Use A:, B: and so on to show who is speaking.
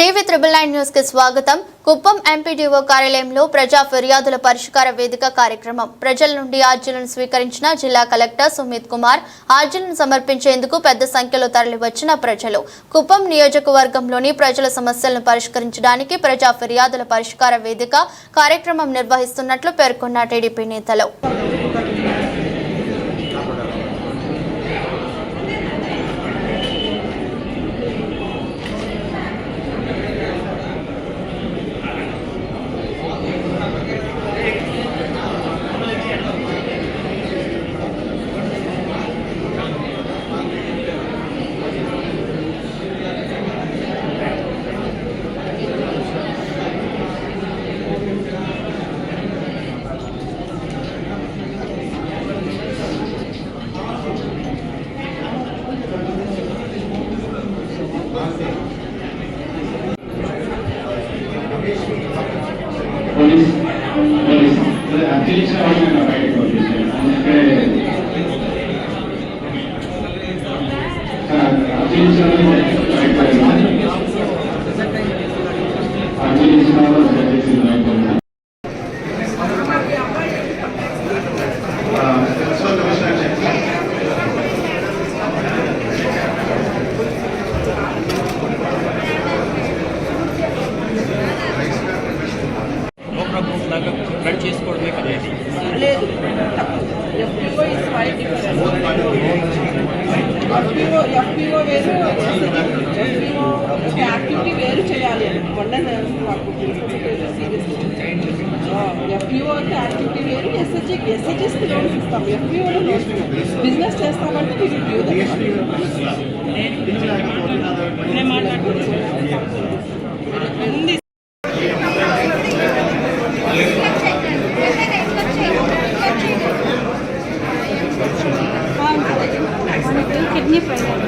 A: TV 9 news కి స్వాగతం. Kuppam MPDO కార్యాలయంలో ప్రజా ఫిర్యాదుల పరిష్కార వేదిక కార్యక్రమం. ప్రజల నుండి అర్జీలను స్వీకరించిన జిల్లా కలెక్టర్ సుమిత్ కుమార్ అర్జీలను సమర్పించేందుకు పెద్ద సంఖ్యలో తరలివచ్చిన ప్రజలు కుప్పం నియోజకవర్గంలోని ప్రజల సమస్యలను పరిష్కరించడానికి ప్రజా ఫిర్యాదుల పరిష్కార వేదిక కార్యక్రమం నిర్వహిస్తున్నట్లు పేర్కొన్న టీడీపీ నేతలు.
B: చేసుకోవడమే కదండి.
C: లేదు, FPO is quite different. FPO వేరు, ఎఫ్పిఓ యాక్టివిటీ వేరు చేయాలి అని మొన్న మాకు ఎఫ్పిఓ అంటే యాక్టివిటీ వేరు. ఎస్హెచ్ఎస్కి లోన్స్ ఇస్తాం, ఎఫ్పిఓలో లోన్స్ బిజినెస్ చేస్తామంటే నేను మాట్లాడుతుంది.
D: Kidney problem